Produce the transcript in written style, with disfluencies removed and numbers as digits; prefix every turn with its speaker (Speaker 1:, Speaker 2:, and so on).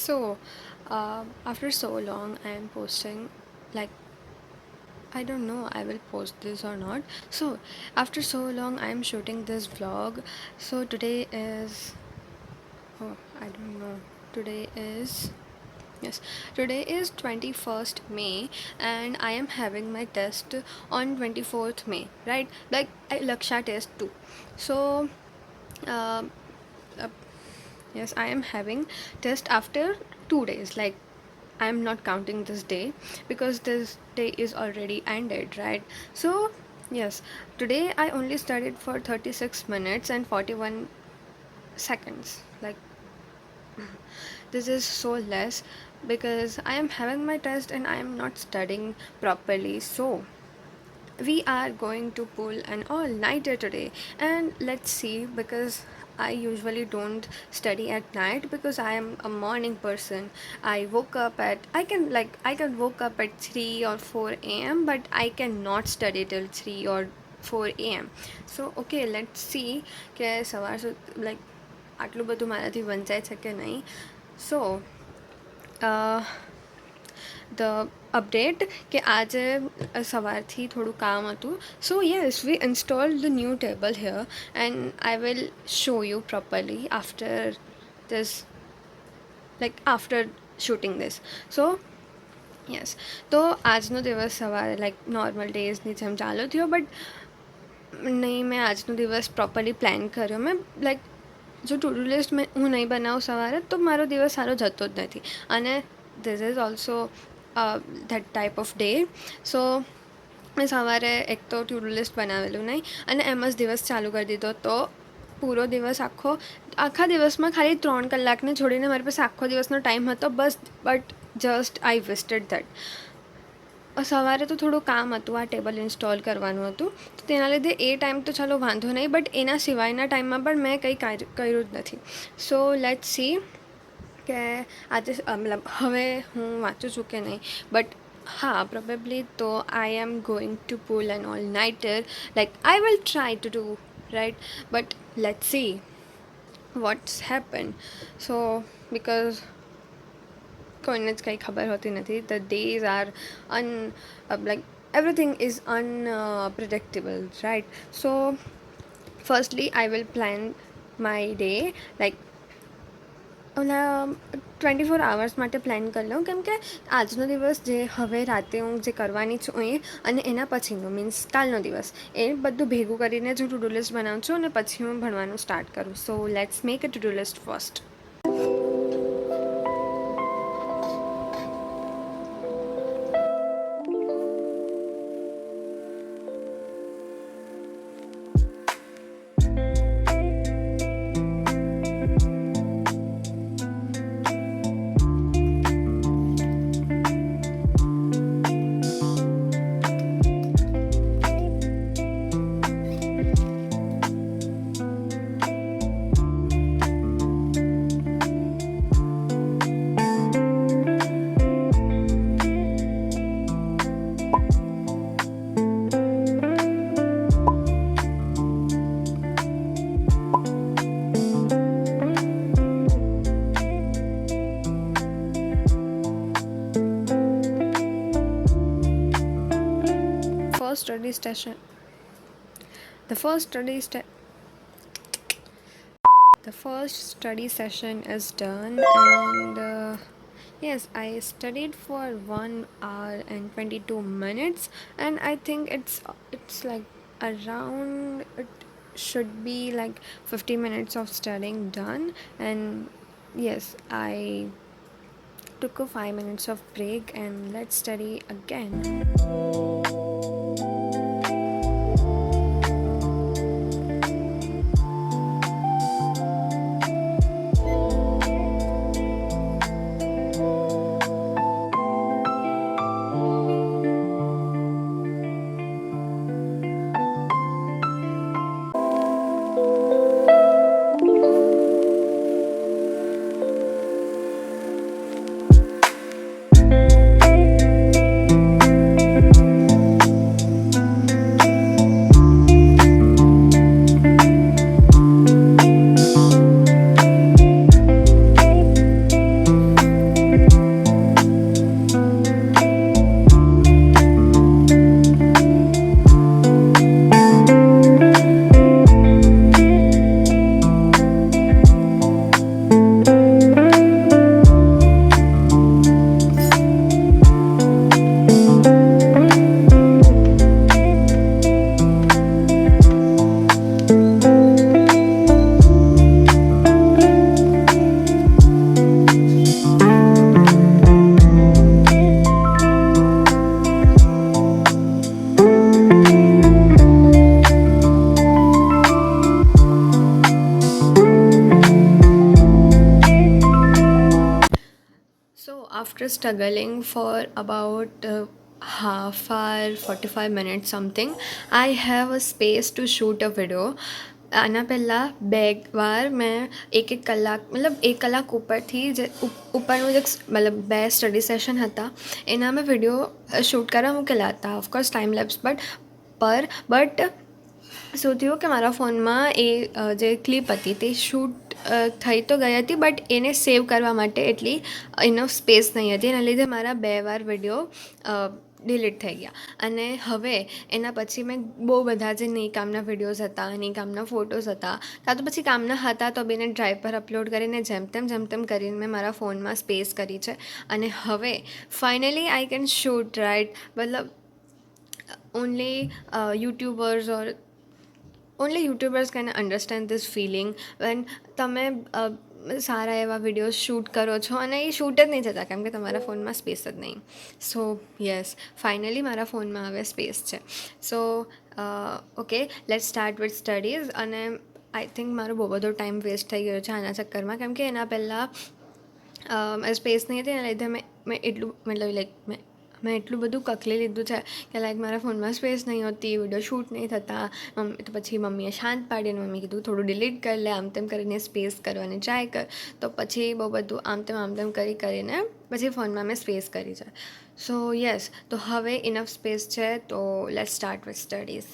Speaker 1: So, after so long, I am posting, like, I don't know I will post this or not. So, after so long, I am shooting this vlog. So, today is, oh, I don't know. Today is, yes, today is 21st May, and I am having my test on 24th May, right? Like, Lakshya Test too. So, uh, uh, yes, I am having test after 2 days. Like, I am not counting this day because this day is already ended, right? So, yes, today I only studied for 36 minutes and 41 seconds. Like, this is so less because I am having my test and I am not studying properly. So, we are going to pull an all-nighter today, and let's see, because I usually don't study at night because I am a morning person. I can woke up at 3 or 4 a.m., but I cannot study till 3 or 4 a.m. So okay, let's see કે સવાર like આટલું બધું મારાથી વંચાય છે કે નહીં. So the update કે આજે સવારથી થોડું કામ હતું. So yes, we install the new table here and I will show you properly after this, like after shooting this. So yes, તો આજનો દિવસ સવારે લાઈક નોર્મલ ડેઝની જેમ ચાલુ થયો, બટ નહીં, મેં આજનો દિવસ પ્રોપરલી પ્લાન કર્યો. મેં લાઈક જો ટુ ડુ લિસ્ટ હું નહીં બનાવું સવારે તો મારો દિવસ સારો જતો જ નથી. અને this is also that type of day. So મેં સવારે એક તો ટુ ડુ લિસ્ટ બનાવેલું નહીં અને એમ જ દિવસ ચાલુ કરી દીધો. તો પૂરો દિવસ આખા દિવસમાં ખાલી 3 કલાકને છોડીને મારી પાસે આખો દિવસનો ટાઈમ હતો બસ. But just I wasted that. સવારે તો થોડું કામ હતું, આ ટેબલ ઇન્સ્ટોલ કરવાનું હતું, તો તેના લીધે એ ટાઈમ તો ચાલો વાંધો નહીં, બટ એના સિવાયના ટાઈમમાં પણ મેં કંઈ કર્યું જ નથી. સો લેટ્સ સી કે આજે મતલબ હવે હું વાંચું છું કે નહીં. બટ હા, પ્રોબેબલી તો I am going to pull an all nighter. Like I will try to do right, but let's see what's happen. So because કોઈને જ કંઈ ખબર હોતી નથી. The days are like everything is unpredictable, right? So firstly I will plan my day, like 24 hours માટે plan કરી લઉં, કેમ કે આજનો દિવસ જે હવે રાતે હું જે કરવાની છું એ અને એના પછીનો મીન્સ કાલનો દિવસ એ બધું ભેગું કરીને જ હું ટુ ડુ લિસ્ટ બનાવું છું અને પછી હું ભણવાનું સ્ટાર્ટ કરું. So let's make a to do list first. The first study session is done, and yes, I studied for 1 hour and 22 minutes, and I think it's like around, it should be like 50 minutes of studying done. And yes, I took a 5 minutes of break, and let's study again. after struggling for about half hour 45 minutes something, I have a space to shoot a video. આના પહેલાં બે વાર મેં એક કલાક મતલબ 1 કલાક ઉપરથી જે ઉપરનું જે મતલબ 2 સ્ટડી સેશન હતા એના મેં વિડીયો શૂટ કરવા મૂકેલા હતા, ઓફકોર્સ ટાઈમ લેપ્સ બટ શું થયું કે મારા ફોનમાં એ જે ક્લિપ હતી તે શૂટ થઈ તો ગઈ હતી, બટ એને સેવ કરવા માટે એટલી ઇનફ સ્પેસ નહીં હતી. એના લીધે મારા 2 વાર વિડીયો ડિલીટ થઈ ગયા. અને હવે એના પછી મેં બહુ બધા જે નહીં કામના વિડીયોઝ હતા, નહીં કામના ફોટોઝ હતા, કાં તો પછી કામના હતા તો બીને ડ્રાઈવ પર અપલોડ કરીને જેમ તેમ કરીને મેં મારા ફોનમાં સ્પેસ કરી છે. અને હવે finally I can shoot right. મતલબ only YouTubers can understand this feeling when તમે સારા એવા વિડીયોઝ શૂટ કરો છો અને એ શૂટ જ નહીં થતા કેમ કે તમારા ફોનમાં સ્પેસ જ નહીં. સો યસ, ફાઇનલી મારા ફોનમાં હવે સ્પેસ છે. So okay, let's start with studies. અને આઈ થિંક મારો બહુ બધો ટાઈમ વેસ્ટ થઈ ગયો છે આના ચક્કરમાં, કેમ કે એના પહેલાં સ્પેસ નહીં હતી એના લીધે મેં એટલું મતલબ મેં એટલું બધું કકલી લીધું છે કે મારા ફોનમાં સ્પેસ નહીં હોતી, વિડીયો શૂટ નહીં થતા. તો પછી મમ્મીએ શાંત પાડીને મમ્મી કીધું થોડું ડિલીટ કરી લે, આમ તેમ કરીને સ્પેસ કરવાની ટ્રાય કર. તો પછી બહુ બધું આમ તેમ કરીને પછી ફોનમાં મેં સ્પેસ કરી છે. સો યસ, તો હવે ઇનફ સ્પેસ છે, તો લેટ્સ સ્ટાર્ટ વિથ સ્ટડીઝ.